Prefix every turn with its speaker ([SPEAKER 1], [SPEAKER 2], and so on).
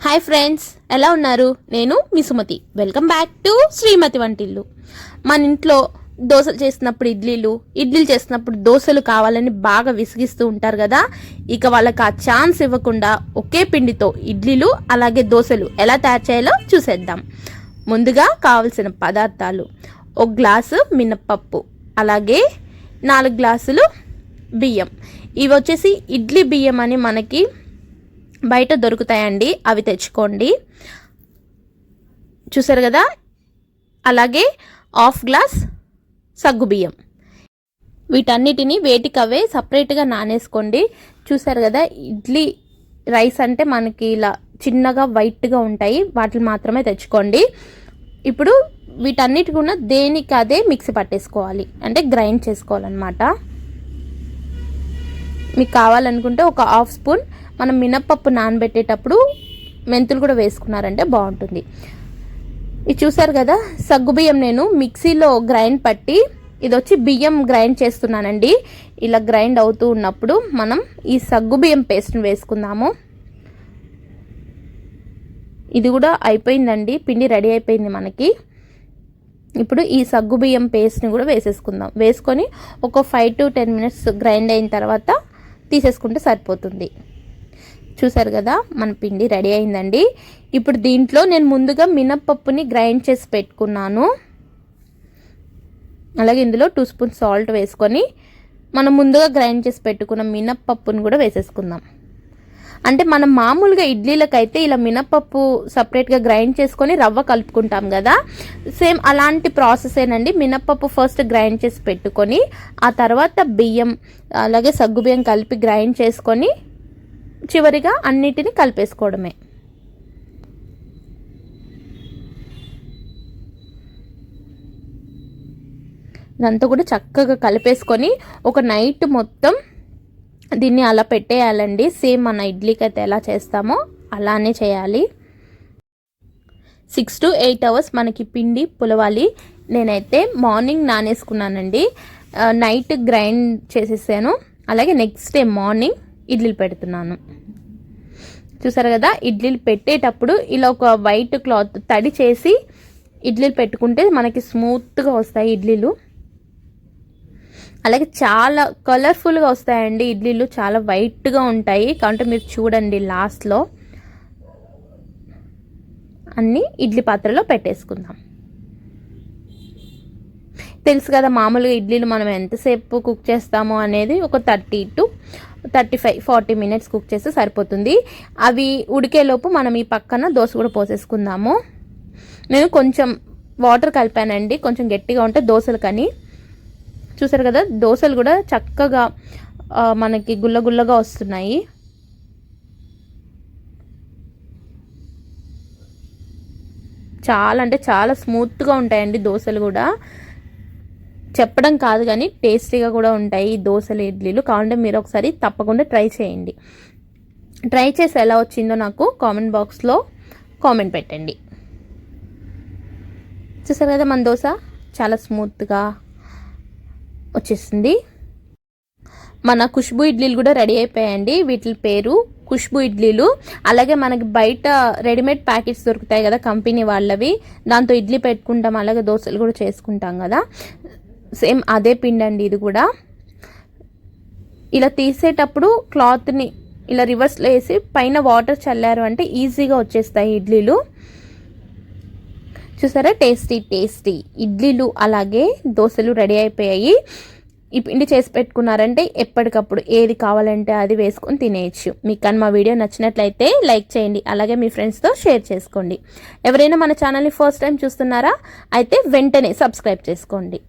[SPEAKER 1] Hi friends, ఎలా ఉన్నారు? నేను మీ సుమతి. వెల్కమ్ బ్యాక్ టు శ్రీమతి వంటిల్లు. మన ఇంట్లో దోశలు చేసినప్పుడు ఇడ్లీలు చేసినప్పుడు దోశలు కావాలని బాగా విసిగిస్తూ ఉంటారు కదా. ఇక వాళ్ళకి ఆ ఛాన్స్ ఇవ్వకుండా ఒకే పిండితో ఇడ్లీలు అలాగే దోశలు ఎలా తయారు చేయాలో చూసేద్దాం. ముందుగా కావలసిన పదార్థాలు: 1 గ్లాసు మినప్పప్పు, అలాగే 4 గ్లాసులు బియ్యం. ఇవి వచ్చేసి ఇడ్లీ బియ్యం అని మనకి బయట దొరుకుతాయండి, అవి తెచ్చుకోండి. చూసారు కదా. అలాగే 1/2 గ్లాస్ సగ్గుబియ్యం. వీటన్నిటిని వేటికవే సపరేట్గా నానేసుకోండి. చూసారు కదా, ఇడ్లీ రైస్ అంటే మనకి ఇలా చిన్నగా వైట్గా ఉంటాయి, వాటిని మాత్రమే తెచ్చుకోండి. ఇప్పుడు వీటన్నిటి కూడా దేనికి అదే మిక్సీ పట్టేసుకోవాలి, అంటే గ్రైండ్ చేసుకోవాలన్నమాట. మీకు కావాలనుకుంటే ఒక 1/2 స్పూన్ మనం మినప్పప్పు నానబెట్టేటప్పుడు మెంతులు కూడా వేసుకున్నారంటే బాగుంటుంది. ఇది చూసారు కదా, సగ్గుబియ్యం నేను మిక్సీలో గ్రైండ్ పట్టి, ఇది వచ్చి బియ్యం గ్రైండ్ చేస్తున్నానండి. ఇలా గ్రైండ్ అవుతూ ఉన్నప్పుడు మనం ఈ సగ్గుబియ్యం పేస్ట్ని వేసుకుందాము. ఇది కూడా అయిపోయిందండి, పిండి రెడీ అయిపోయింది మనకి. ఇప్పుడు ఈ సగ్గుబియ్యం పేస్ట్ని కూడా వేసేసుకుందాం. వేసుకొని ఒక 5 to 10 minutes గ్రైండ్ అయిన తర్వాత తీసేసుకుంటే సరిపోతుంది. చూసారు కదా, మన పిండి రెడీ అయిందండి. ఇప్పుడు దీంట్లో నేను ముందుగా మినప్పప్పుని గ్రైండ్ చేసి పెట్టుకున్నాను. అలాగే ఇందులో 2 స్పూన్స్ సాల్ట్ వేసుకొని మనం ముందుగా గ్రైండ్ చేసి పెట్టుకున్న మినప్పప్పుని కూడా వేసేసుకుందాం. అంటే మనం మామూలుగా ఇడ్లీలకైతే ఇలా మినప్పప్పు సపరేట్గా గ్రైండ్ చేసుకొని రవ్వ కలుపుకుంటాం కదా, సేమ్ అలాంటి ప్రాసెసేనండి. మినప్పప్పు ఫస్ట్ గ్రైండ్ చేసి పెట్టుకొని ఆ తర్వాత బియ్యం అలాగే సగ్గుబియ్యం కలిపి గ్రైండ్ చేసుకొని చివరిగా అన్నిటిని కలిపేసుకోవడమే. ఇదంతా కూడా చక్కగా కలిపేసుకొని ఒక నైట్ మొత్తం దీన్ని అలా పెట్టేయాలండి. సేమ్ మన ఇడ్లీకి అయితే ఎలా చేస్తామో అలానే చేయాలి. 6 to 8 hours మనకి పిండి పులవాలి. నేనైతే మార్నింగ్ నానేసుకున్నానండి, నైట్ గ్రైండ్ చేసేసాను. అలాగే నెక్స్ట్ డే మార్నింగ్ ఇడ్లీలు పెడుతున్నాను. చూసారు కదా, ఇడ్లీలు పెట్టేటప్పుడు ఇలా ఒక వైట్ క్లాత్ తడి చేసి ఇడ్లీలు పెట్టుకుంటే మనకి స్మూత్గా వస్తాయి ఇడ్లీలు. అలాగే చాలా కలర్ఫుల్గా వస్తాయండి ఇడ్లీలు, చాలా వైట్గా ఉంటాయి. కాబట్టి మీరు చూడండి, లాస్ట్లో అన్నీ ఇడ్లీ పాత్రలో పెట్టేసుకుందాం. తెలుసు కదా, మామూలుగా ఇడ్లీలు మనం ఎంతసేపు కుక్ చేస్తామో అనేది ఒక 30 to 35, 40 minutes కుక్ చేస్తే సరిపోతుంది. అవి ఉడికేలోపు మనం ఈ పక్కన దోశ కూడా పోసేసుకుందాము. నేను కొంచెం వాటర్ కలిపానండి, కొంచెం గట్టిగా ఉంటే దోశలు కానీ. చూసారు కదా, దోశలు కూడా చక్కగా మనకి గుల్లగుల్లగా వస్తున్నాయి. చాలా అంటే చాలా స్మూత్గా ఉంటాయండి దోశలు కూడా. చెప్పడం కాదు కానీ టేస్టీగా కూడా ఉంటాయి ఈ దోశలు ఇడ్లీలు. కావాలంటే మీరు ఒకసారి తప్పకుండా ట్రై చేయండి. ట్రై చేసి ఎలా వచ్చిందో నాకు కామెంట్ బాక్స్లో కామెంట్ పెట్టండి. చూసారు కదా, మన దోశ చాలా స్మూత్గా వచ్చేసింది. మన ఖుష్బూ ఇడ్లీలు కూడా రెడీ అయిపోయాయండి. వీటి పేరు ఖుష్బూ ఇడ్లీలు. అలాగే మనకి బయట రెడీమేడ్ ప్యాకెట్స్ దొరుకుతాయి కదా కంపెనీ వాళ్ళవి, దాంతో ఇడ్లీ పెట్టుకుంటాం, అలాగే దోశలు కూడా చేసుకుంటాం కదా, సేమ్ అదే పిండి అండి ఇది కూడా. ఇలా తీసేటప్పుడు క్లాత్ని ఇలా రివర్స్లో వేసి పైన వాటర్ చల్లారు అంటే ఈజీగా వచ్చేస్తాయి ఇడ్లీలు. చూసారా, టేస్టీ టేస్టీ ఇడ్లీలు అలాగే దోశలు రెడీ అయిపోయాయి. ఈ పిండి చేసి పెట్టుకున్నారంటే ఎప్పటికప్పుడు ఏది కావాలంటే అది వేసుకొని తినేయచ్చు. మీకు కానీ మా వీడియో నచ్చినట్లయితే లైక్ చేయండి, అలాగే మీ ఫ్రెండ్స్తో షేర్ చేసుకోండి. ఎవరైనా మన ఛానల్ని ఫస్ట్ టైం చూస్తున్నారా అయితే వెంటనే సబ్స్క్రైబ్ చేసుకోండి.